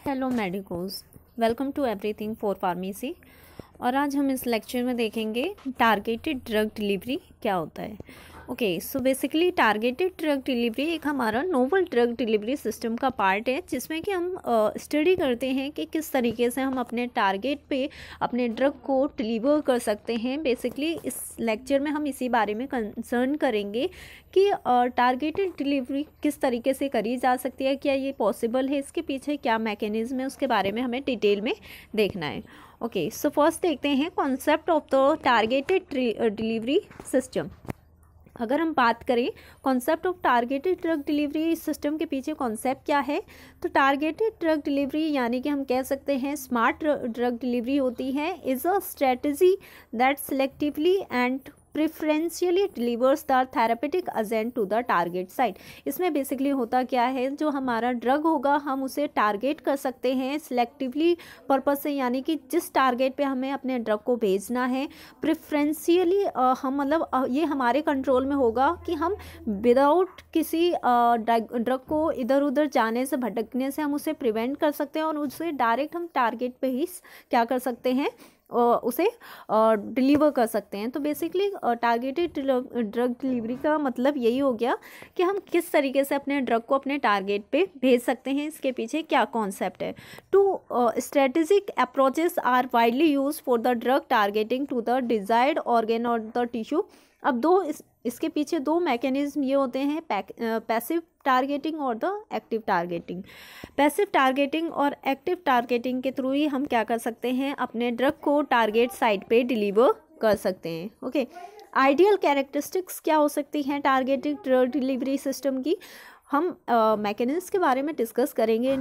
Hello medicos, welcome to everything for pharmacy. और आज हम इस लेक्चर में देखेंगे टारगेटेड ड्रग डिलीवरी क्या होता है। Okay, so basically targeted drug delivery एक हमारा नोवल ड्रग डिलीवरी सिस्टम का पार्ट है, जिसमें कि हम स्टडी करते हैं कि किस तरीके से हम अपने टारगेट पे अपने ड्रग को डिलीवर कर सकते हैं। बेसिकली इस लेक्चर में हम इसी बारे में कंसर्न करेंगे कि टारगेटेड डिलीवरी किस तरीके से करी जा सकती है, क्या ये पॉसिबल है, इसके पीछे क्या मैकेनिज्म है, उसके बारे में हमें डिटेल में देखना है। ओके, सो फर्स्ट देखते हैं concept of the targeted delivery system. अगर हम बात करें concept of targeted drug delivery system के पीछे कॉन्सेप्ट क्या है, तो टारगेटेड ड्रग डिलीवरी यानी कि हम कह सकते हैं स्मार्ट ड्रग डिलीवरी होती है is a strategy that selectively and preferentially delivers the therapeutic agent to the target site. इसमें बेसिकली होता क्या है, जो हमारा ड्रग होगा हम उसे टारगेट कर सकते हैं सिलेक्टिवली पर्पस से, यानी कि जिस टारगेट पे हमें अपने ड्रग को भेजना है प्रिफरेंशियली हम मतलब ये हमारे कंट्रोल में होगा कि हम विदाउट किसी ड्रग को इधर उधर जाने से भटकने से हम उसे प्रिवेंट कर सकते हैं और उसे डायरेक्ट हम टारगेट पे ही क्या कर सकते हैं, उसे डिलीवर कर सकते हैं। तो बेसिकली टारगेटेड ड्रग डिलीवरी का मतलब यही हो गया कि हम किस तरीके से अपने ड्रग को अपने टारगेट पे भेज सकते हैं, इसके पीछे क्या कॉन्सेप्ट है। Two strategic approaches are widely use for the drug targeting to the desired organ और द टिश्यू। अब इसके पीछे दो मैकेनिज्म ये होते हैं, पैसिव टारगेटिंग और the active targeting. Passive targeting और एक्टिव टारगेटिंग के थ्रू ही हम क्या कर सकते हैं, अपने ड्रग को टारगेट साइट पे डिलीवर कर सकते हैं। ओके, आइडियल कैरेक्टरिस्टिक्स क्या हो सकती हैं टारगेटेड ड्रग डिलीवरी सिस्टम की। हम मैकेनिज्म के बारे में डिस्कस करेंगे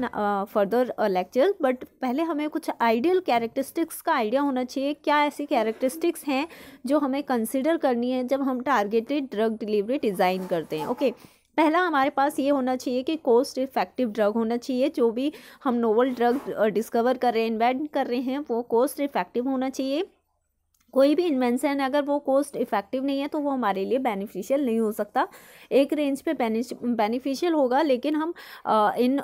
फर्दर लेक्चर, बट पहले हमें कुछ आइडियल कैरेक्टरिस्टिक्स का आइडिया होना चाहिए। क्या ऐसी कैरेक्टरिस्टिक्स हैं जो हमें कंसिडर करनी है जब हम टारगेटेड ड्रग डिलीवरी डिज़ाइन करते हैं। ओके, पहला हमारे पास ये होना चाहिए कि कॉस्ट इफेक्टिव ड्रग होना चाहिए। जो भी हम नोवल ड्रग डिस्कवर कर रहे हैं, इन्वेंट कर रहे हैं, वो कॉस्ट इफेक्टिव होना चाहिए। कोई भी इन्वेंशन अगर वो कॉस्ट इफेक्टिव नहीं है तो वो हमारे लिए बेनिफिशियल नहीं हो सकता। एक रेंज पे बेनिफिशियल होगा, लेकिन हम इन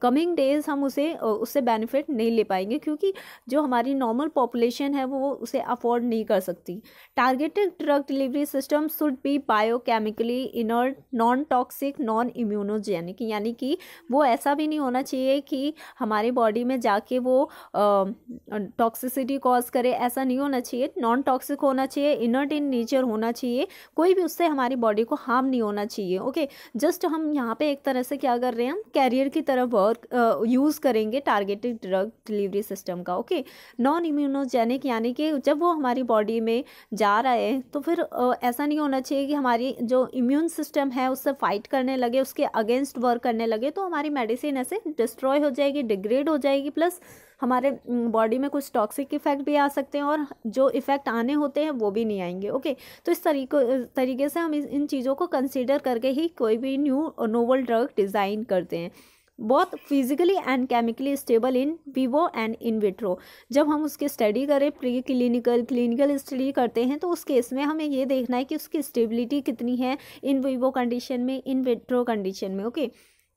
कमिंग डेज हम उससे बेनिफिट नहीं ले पाएंगे, क्योंकि जो हमारी नॉर्मल पॉपुलेशन है वो उसे अफोर्ड नहीं कर सकती। Targeted drug delivery system should be biochemically inert, non toxic, non immunogenic, यानी कि वो ऐसा भी नहीं होना चाहिए कि हमारी बॉडी में जाके वो टॉक्सिसिटी कॉज करे, ऐसा नहीं होना चाहिए। नॉन टॉक्सिक होना चाहिए, इनर्ट इन नेचर होना चाहिए, कोई भी उससे हमारी बॉडी को हार्म नहीं होना चाहिए। ओके, जस्ट हम यहाँ पे एक तरह से क्या कर रहे हैं, हम कैरियर की तरह वर्क यूज़ करेंगे टारगेटेड ड्रग डिलीवरी सिस्टम का। ओके, नॉन इम्यूनोजेनिक यानी कि जब वो हमारी बॉडी में जा रहा है तो फिर ऐसा नहीं होना चाहिए कि हमारी जो इम्यून सिस्टम है उससे फाइट करने लगे, उसके अगेंस्ट वर्क करने लगे, तो हमारी मेडिसिन ऐसे डिस्ट्रॉय हो जाएगी, डिग्रेड हो जाएगी, प्लस हमारे बॉडी में कुछ टॉक्सिक इफेक्ट भी आ सकते हैं और जो इफ़ेक्ट आने होते हैं वो भी नहीं आएंगे। ओके, तो इस तरीके से हम इन चीज़ों को कंसीडर करके ही कोई भी न्यू नोवल ड्रग डिज़ाइन करते हैं। बहुत physically and chemically stable in vivo and in vitro. जब हम उसकी स्टडी करें, प्री क्लिनिकल स्टडी करते हैं, तो उस केस में हमें ये देखना है कि उसकी स्टेबिलिटी कितनी है इन विवो कंडीशन में, इन विट्रो कंडीशन में। Okay,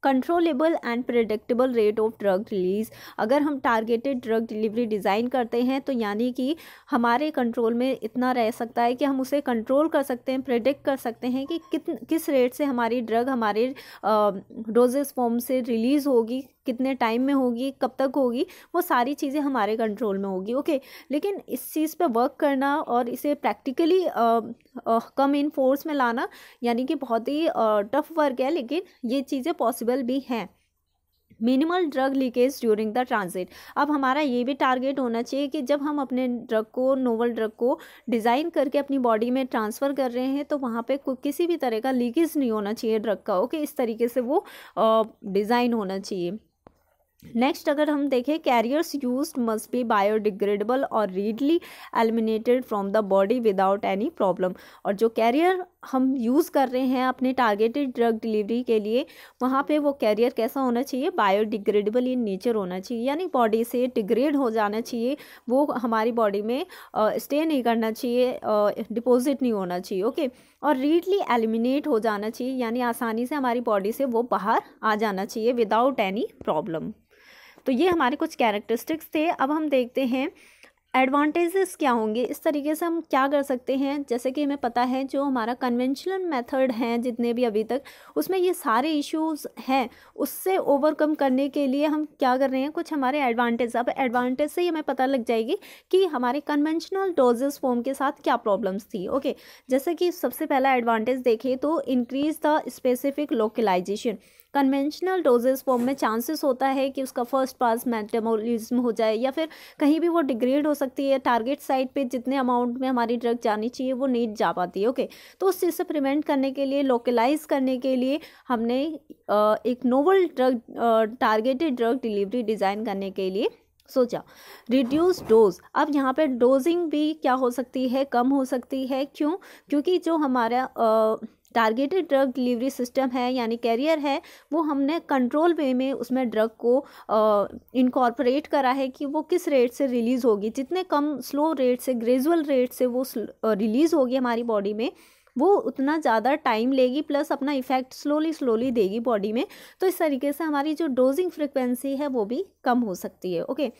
controllable and predictable rate of drug release. अगर हम टारगेटेड ड्रग डिलीवरी डिज़ाइन करते हैं तो यानी कि हमारे कंट्रोल में इतना रह सकता है कि हम उसे कंट्रोल कर सकते हैं, प्रेडिक्ट कर सकते हैं कि किस रेट से हमारी ड्रग हमारे डोजेस फॉर्म से रिलीज़ होगी, कितने टाइम में होगी, कब तक होगी, वो सारी चीज़ें हमारे कंट्रोल में होगी। ओके, लेकिन इस चीज़ पे वर्क करना और इसे प्रैक्टिकली कम इन फोर्स में लाना यानी कि बहुत ही टफ वर्क है, लेकिन ये चीज़ें पॉसिबल भी हैं। Minimal drug leakage during the transit. अब हमारा ये भी टारगेट होना चाहिए कि जब हम अपने ड्रग को, नोवल ड्रग को डिज़ाइन करके अपनी बॉडी में ट्रांसफ़र कर रहे हैं तो वहाँ पे किसी भी तरह का लीकेज नहीं होना चाहिए ड्रग का। ओके, इस तरीके से वो डिज़ाइन होना चाहिए। नेक्स्ट अगर हम देखें, carriers used must be biodegradable और readily eliminated from the body without any problem. और जो कैरियर हम यूज़ कर रहे हैं अपने टारगेटेड ड्रग डिलीवरी के लिए, वहाँ पे वो कैरियर कैसा होना चाहिए, बायोडिग्रेडेबल इन नेचर होना चाहिए, यानी बॉडी से डिग्रेड हो जाना चाहिए, वो हमारी बॉडी में स्टे नहीं करना चाहिए, डिपॉजिट नहीं होना चाहिए। ओके, और रीडली एलिमिनेट हो जाना चाहिए, यानी आसानी से हमारी बॉडी से वो बाहर आ जाना चाहिए विदाउट एनी प्रॉब्लम। तो ये हमारे कुछ कैरेक्टरिस्टिक्स थे। अब हम देखते हैं एडवांटेजेस क्या होंगे। इस तरीके से हम क्या कर सकते हैं, जैसे कि हमें पता है जो हमारा कन्वेंशनल मेथड हैं जितने भी अभी तक, उसमें ये सारे इश्यूज हैं, उससे ओवरकम करने के लिए हम क्या कर रहे हैं, कुछ हमारे एडवांटेज। अब एडवांटेज से ही हमें पता लग जाएगी कि हमारे कन्वेंशनल डोजेस फॉर्म के साथ क्या प्रॉब्लम्स थी। ओके, जैसे कि सबसे पहला एडवांटेज देखें तो increase the specific localization. Conventional doses form में चांसेस होता है कि उसका फर्स्ट पास मेटाबॉलिज्म हो जाए या फिर कहीं भी वो डिग्रेड हो सकती है, टारगेट साइट पे जितने अमाउंट में हमारी ड्रग जानी चाहिए वो नहीं जा पाती है। ओके, तो उस चीज़ से प्रिवेंट करने के लिए, लोकलाइज करने के लिए हमने एक novel drug targeted drug delivery design करने के लिए सोचा। रिड्यूस डोज, अब यहाँ पे डोजिंग भी क्या हो सकती है, कम हो सकती है। क्यों? क्योंकि जो हमारा टारगेटेड ड्रग डिलीवरी सिस्टम है यानी कैरियर है, वो हमने कंट्रोल वे में उसमें ड्रग को इनकॉर्पोरेट करा है कि वो किस रेट से रिलीज़ होगी। जितने कम स्लो रेट से, ग्रेजुअल रेट से वो रिलीज़ होगी हमारी बॉडी में, वो उतना ज़्यादा टाइम लेगी, प्लस अपना इफेक्ट स्लोली देगी बॉडी में। तो इस तरीके से हमारी जो डोजिंग फ्रिक्वेंसी है वो भी कम हो सकती है। ओके,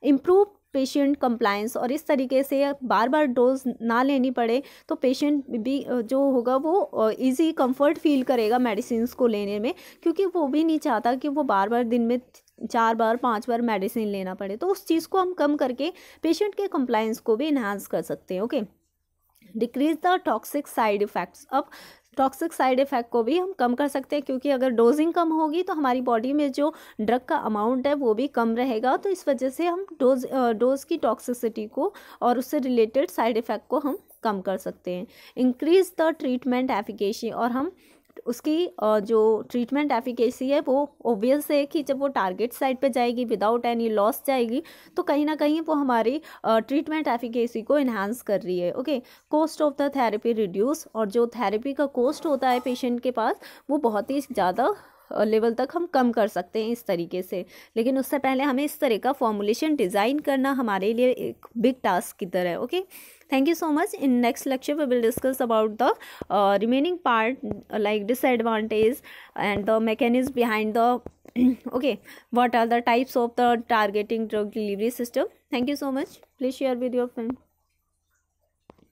इम्प्रूव पेशेंट कंप्लायंस, और इस तरीके से बार बार डोज ना लेनी पड़े तो पेशेंट भी जो होगा वो इजी कंफर्ट फील करेगा मेडिसिन को लेने में, क्योंकि वो भी नहीं चाहता कि वो बार बार दिन में 4 बार 5 बार मेडिसिन लेना पड़े। तो उस चीज़ को हम कम करके पेशेंट के कंप्लायंस को भी इन्हांस कर सकते हैं। Okay, decrease the toxic side effects, अब टॉक्सिक साइड इफ़ेक्ट को भी हम कम कर सकते हैं, क्योंकि अगर डोजिंग कम होगी तो हमारी बॉडी में जो ड्रग का अमाउंट है वो भी कम रहेगा। तो इस वजह से हम डोज की टॉक्सिसिटी को और उससे रिलेटेड साइड इफ़ेक्ट को हम कम कर सकते हैं। इंक्रीज द ट्रीटमेंट एफिकेसी, और हम उसकी जो ट्रीटमेंट एफिकेसी है वो ऑब्वियस है कि जब वो टारगेट साइट पे जाएगी विदाउट एनी लॉस जाएगी, तो कहीं ना कहीं वो हमारी ट्रीटमेंट एफिकेसी को इन्हांस कर रही है। Okay, cost of the therapy reduce, और जो थेरेपी का कॉस्ट होता है पेशेंट के पास वो बहुत ही ज़्यादा लेवल तक हम कम कर सकते हैं इस तरीके से। लेकिन उससे पहले हमें इस तरह का फॉर्मुलेशन डिज़ाइन करना हमारे लिए एक बिग टास्क की तरह है। Okay, thank you so much. In next lecture we will discuss about the remaining part like disadvantage and the mechanism behind the okay, what are the types of the targeting drug delivery system. Thank you so much. Please share with your friends.